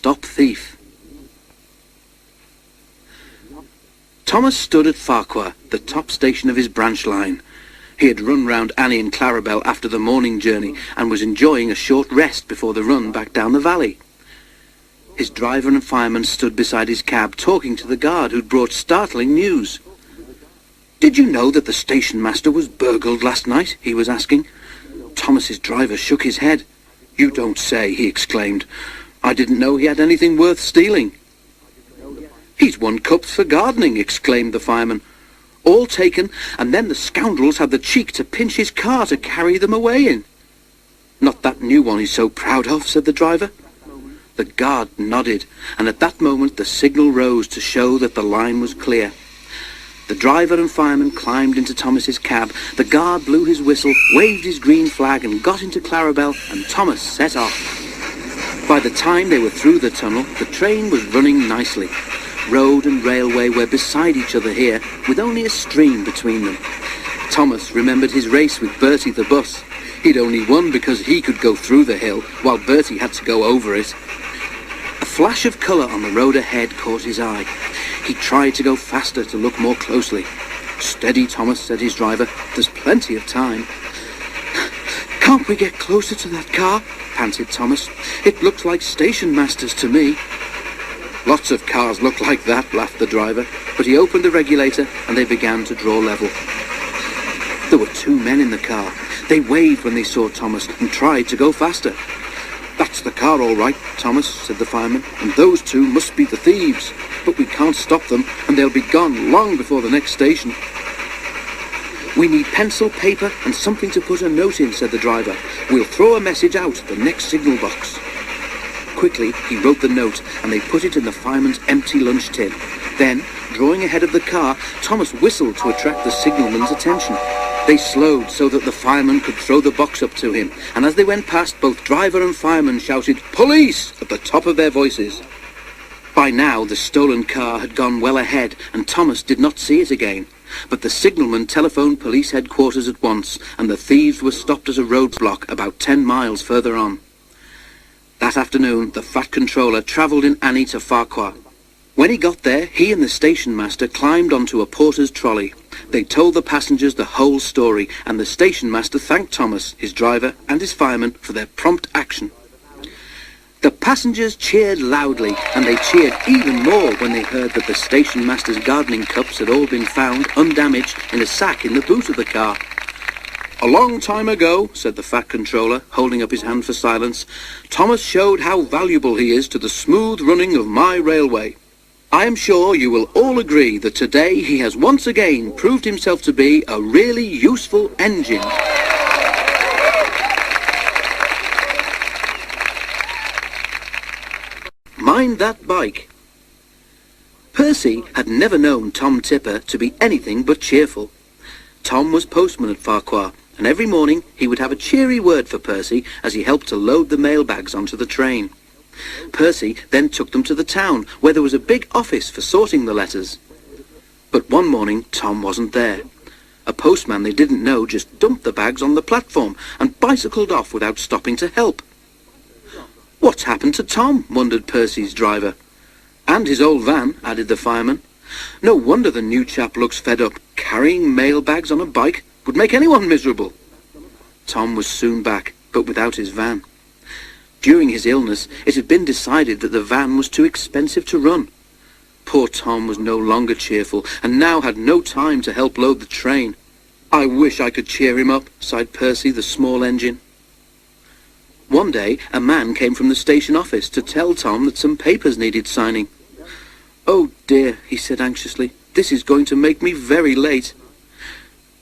stop thief. Thomas stood at Ffarquhar, the top station of his branch line. He had run round Annie and Clarabel after the morning journey and was enjoying a short rest before the run back down the valley. His driver and fireman stood beside his cab talking to the guard who'd brought startling news. "Did you know that the stationmaster was burgled last night?" he was asking. Thomas's driver shook his head. "You don't say," he exclaimed. "I didn't know he had anything worth stealing." "He's won cups for gardening," exclaimed the fireman. "All taken, and then the scoundrels had the cheek to pinch his car to carry them away in." "Not that new one he's so proud of," said the driver. The guard nodded, and at that moment the signal rose to show that the line was clear. The driver and fireman climbed into Thomas's cab. The guard blew his whistle, waved his green flag, and got into Clarabel, and Thomas set off. By the time they were through the tunnel, the train was running nicely. Road and railway were beside each other here, with only a stream between them. Thomas remembered his race with Bertie the bus. He'd only won because he could go through the hill, while Bertie had to go over it. A flash of colour on the road ahead caught his eye. He tried to go faster to look more closely. "Steady, Thomas," said his driver. "There's plenty of time." "Can't we get closer to that car?" panted Thomas. "It looks like stationmasters to me." "Lots of cars look like that," laughed the driver, but he opened the regulator and they began to draw level. There were two men in the car. They waved when they saw Thomas and tried to go faster. "That's the car all right, Thomas," said the fireman, "and those two must be the thieves. But we can't stop them, and they'll be gone long before the next station." "We need pencil, paper, and something to put a note in," said the driver. "We'll throw a message out at the next signal box." Quickly, he wrote the note, and they put it in the fireman's empty lunch tin. Then, drawing ahead of the car, Thomas whistled to attract the signalman's attention. They slowed so that the fireman could throw the box up to him, and as they went past, both driver and fireman shouted "Police!" at the top of their voices. By now, the stolen car had gone well ahead, and Thomas did not see it again. But the signalman telephoned police headquarters at once, and the thieves were stopped at a roadblock about 10 miles further on. That afternoon, the fat controller travelled in Annie to Ffarquhar. When he got there, he and the station master climbed onto a porter's trolley. They told the passengers the whole story, and the station master thanked Thomas, his driver, and his fireman for their prompt action. The passengers cheered loudly, and they cheered even more when they heard that the station master's gardening cups had all been found undamaged in a sack in the boot of the car. "A long time ago," said the fat controller, holding up his hand for silence, "Thomas showed how valuable he is to the smooth running of my railway. I am sure you will all agree that today he has once again proved himself to be a really useful engine." Mind that bike. Percy had never known Tom Tipper to be anything but cheerful. Tom was postman at Ffarquhar, and every morning he would have a cheery word for Percy as he helped to load the mailbags onto the train. Percy then took them to the town, where there was a big office for sorting the letters. But one morning Tom wasn't there. A postman they didn't know just dumped the bags on the platform and bicycled off without stopping to help. "What's happened to Tom?" wondered Percy's driver. "And his old van," added the fireman. "No wonder the new chap looks fed up. Carrying mailbags on a bike would make anyone miserable." Tom was soon back, but without his van. During his illness, it had been decided that the van was too expensive to run. Poor Tom was no longer cheerful, and now had no time to help load the train. "I wish I could cheer him up," sighed Percy, the small engine. One day, a man came from the station office to tell Tom that some papers needed signing. "Oh dear," he said anxiously, "this is going to make me very late."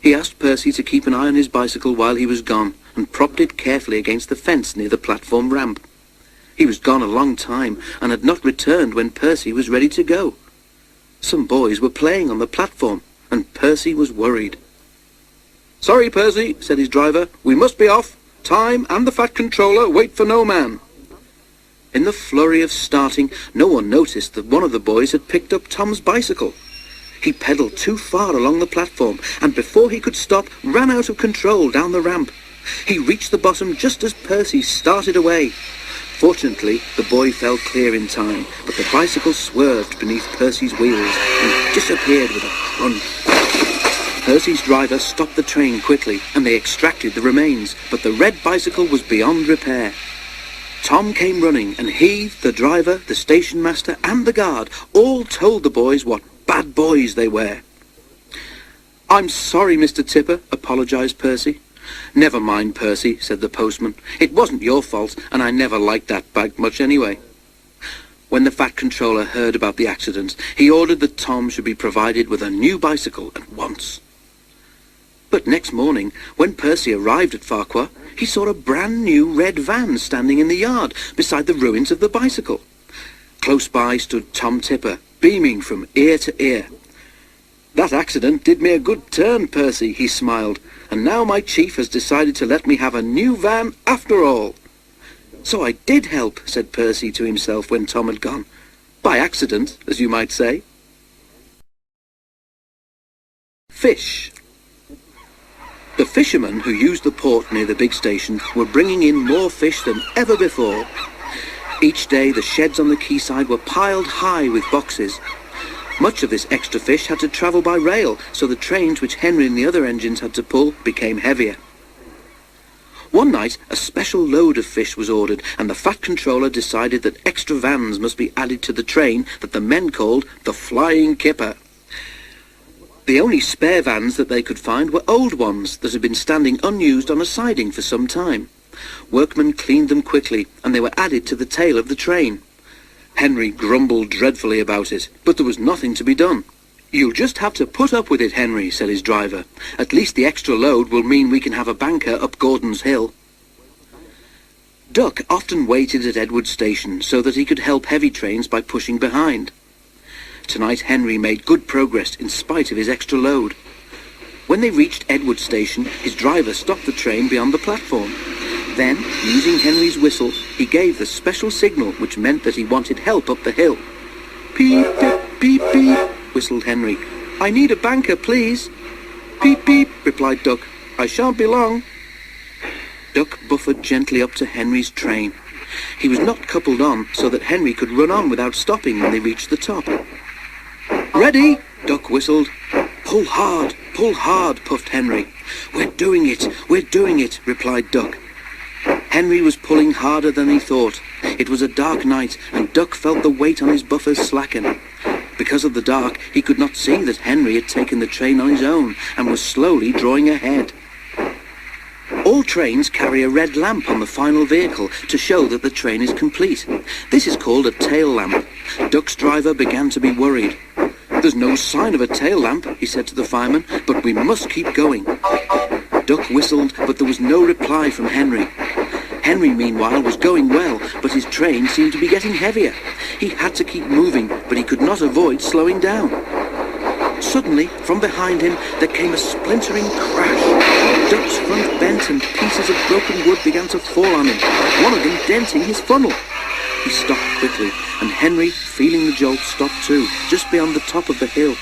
He asked Percy to keep an eye on his bicycle while he was gone, and propped it carefully against the fence near the platform ramp. He was gone a long time, and had not returned when Percy was ready to go. Some boys were playing on the platform, and Percy was worried. "Sorry, Percy," said his driver, "we must be off. Time and the fat controller wait for no man." In the flurry of starting, no one noticed that one of the boys had picked up Tom's bicycle. He pedalled too far along the platform, and before he could stop, ran out of control down the ramp. He reached the bottom just as Percy started away. Fortunately, the boy fell clear in time, but the bicycle swerved beneath Percy's wheels and disappeared with a crunch. Percy's driver stopped the train quickly, and they extracted the remains, but the red bicycle was beyond repair. Tom came running, and he, the driver, the station master, and the guard all told the boys what bad boys they were. "I'm sorry, Mr. Tipper," apologised Percy. "Never mind, Percy," said the postman. "It wasn't your fault, and I never liked that bag much anyway." When the Fat Controller heard about the accident, he ordered that Tom should be provided with a new bicycle at once. But next morning, when Percy arrived at Ffarquhar, he saw a brand new red van standing in the yard beside the ruins of the bicycle. Close by stood Tom Tipper, beaming from ear to ear. "That accident did me a good turn, Percy," he smiled, "and now my chief has decided to let me have a new van after all." "So I did help," said Percy to himself when Tom had gone. "By accident, as you might say." Fish. The fishermen who used the port near the big station were bringing in more fish than ever before. Each day the sheds on the quayside were piled high with boxes. Much of this extra fish had to travel by rail, so the trains which Henry and the other engines had to pull became heavier. One night a special load of fish was ordered, and the Fat Controller decided that extra vans must be added to the train that the men called the Flying Kipper. The only spare vans that they could find were old ones that had been standing unused on a siding for some time. Workmen cleaned them quickly, and they were added to the tail of the train. Henry grumbled dreadfully about it, but there was nothing to be done. "You'll just have to put up with it, Henry," said his driver. "At least the extra load will mean we can have a banker up Gordon's Hill." Duck often waited at Edward Station so that he could help heavy trains by pushing behind. Tonight Henry made good progress in spite of his extra load. When they reached Edward Station, his driver stopped the train beyond the platform. Then, using Henry's whistle, he gave the special signal which meant that he wanted help up the hill. "Peep, peep, peep, peep," whistled Henry. "I need a banker, please." "Peep, peep," replied Duck. "I shan't be long." Duck buffered gently up to Henry's train. He was not coupled on so that Henry could run on without stopping when they reached the top. "Ready?" Duck whistled. pull hard," puffed Henry. We're doing it," replied Duck. Henry was pulling harder than he thought. It was a dark night, and Duck felt the weight on his buffers slacken. Because of the dark, he could not see that Henry had taken the train on his own and was slowly drawing ahead. All trains carry a red lamp on the final vehicle to show that the train is complete. This is called a tail lamp. Duck's driver began to be worried. "There's no sign of a tail lamp," he said to the fireman, "but we must keep going." Duck whistled, but there was no reply from Henry. Henry, meanwhile, was going well, but his train seemed to be getting heavier. He had to keep moving, but he could not avoid slowing down. Suddenly, from behind him, there came a splintering crash. Duck's front bent and pieces of broken wood began to fall on him, one of them denting his funnel. He stopped quickly, and Henry, feeling the jolt, stopped too, just beyond the top of the hill.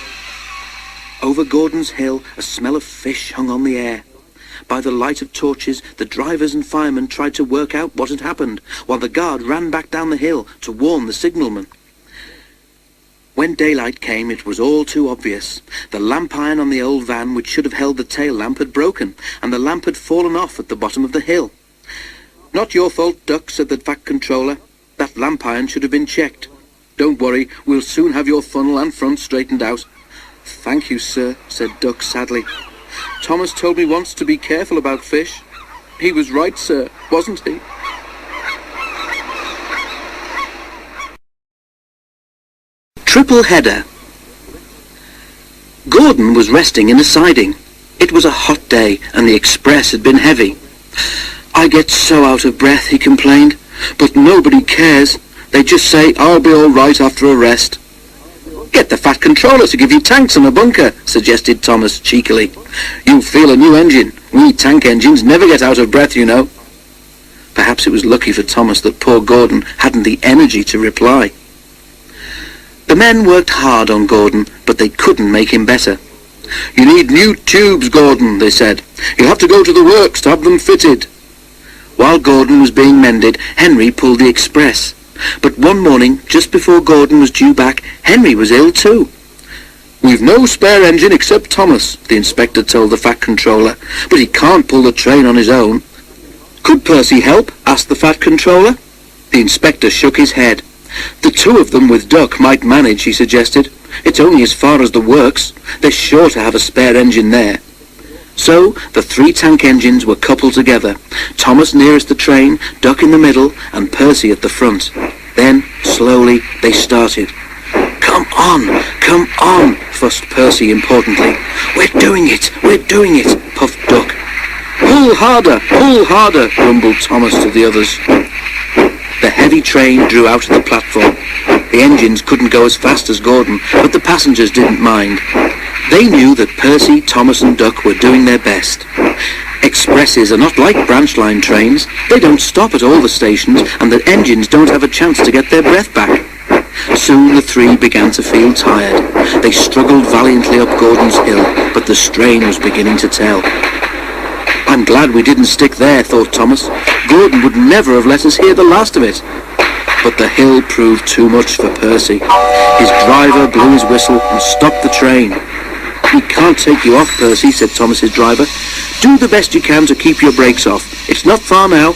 Over Gordon's Hill, a smell of fish hung on the air. By the light of torches, the drivers and firemen tried to work out what had happened, while the guard ran back down the hill to warn the signalman. When daylight came, it was all too obvious. The lamp iron on the old van, which should have held the tail lamp, had broken, and the lamp had fallen off at the bottom of the hill. "Not your fault, Duck," said the Fat Controller. "That lamp iron should have been checked. Don't worry, we'll soon have your funnel and front straightened out." "Thank you, sir," said Duck sadly. "Thomas told me once to be careful about fish. He was right, sir, wasn't he?" Triple header. Gordon was resting in a siding. It was a hot day, and the express had been heavy. "I get so out of breath," he complained, "but nobody cares. They just say I'll be all right after a rest." "Get the Fat Controller to give you tanks and a bunker," suggested Thomas cheekily. "You'll feel a new engine. We tank engines never get out of breath, you know." Perhaps it was lucky for Thomas that poor Gordon hadn't the energy to reply. The men worked hard on Gordon, but they couldn't make him better. "You need new tubes, Gordon," they said. "You'll have to go to the works to have them fitted." While Gordon was being mended, Henry pulled the express. But one morning, just before Gordon was due back, Henry was ill too. "We've no spare engine except Thomas," the inspector told the Fat Controller, "but he can't pull the train on his own." "Could Percy help?" asked the Fat Controller. The inspector shook his head. "The two of them with Duck might manage," he suggested. "It's only as far as the works. They're sure to have a spare engine there." So the 3 tank engines were coupled together, Thomas nearest the train, Duck in the middle, and Percy at the front. Then, slowly, they started. Come on, fussed Percy importantly. We're doing it, puffed Duck. Pull harder, rumbled Thomas to the others. The heavy train drew out of the platform. The engines couldn't go as fast as Gordon, but the passengers didn't mind. They knew that Percy, Thomas and Duck were doing their best. Expresses are not like branch line trains. They don't stop at all the stations, and the engines don't have a chance to get their breath back. Soon the 3 began to feel tired. They struggled valiantly up Gordon's hill, but the strain was beginning to tell. "I'm glad we didn't stick there," thought Thomas. "Gordon would never have let us hear the last of it." But the hill proved too much for Percy. His driver blew his whistle and stopped the train. "We can't take you off, Percy," said Thomas's driver. "Do the best you can to keep your brakes off. It's not far now."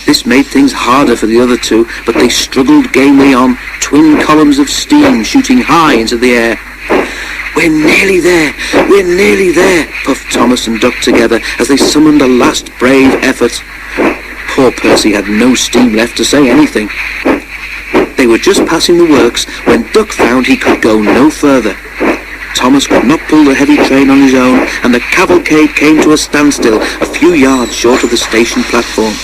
This made things harder for the other 2, but they struggled gamely on, twin columns of steam shooting high into the air. We're nearly there, puffed Thomas and Duck together as they summoned a last brave effort. Poor Percy had no steam left to say anything. They were just passing the works when Duck found he could go no further. Thomas could not pull the heavy train on his own, and the cavalcade came to a standstill a few yards short of the station platform.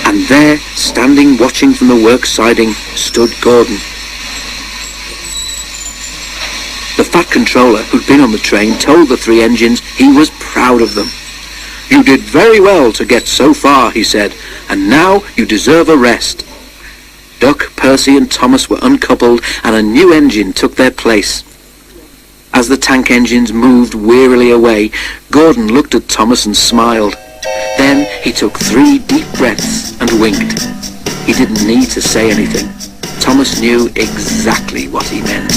And there, standing watching from the works siding, stood Gordon. The Fat Controller, who'd been on the train, told the 3 engines he was proud of them. "You did very well to get so far," he said, "and now you deserve a rest." Duck, Percy and Thomas were uncoupled, and a new engine took their place. As the tank engines moved wearily away, Gordon looked at Thomas and smiled. Then he took 3 deep breaths and winked. He didn't need to say anything. Thomas knew exactly what he meant.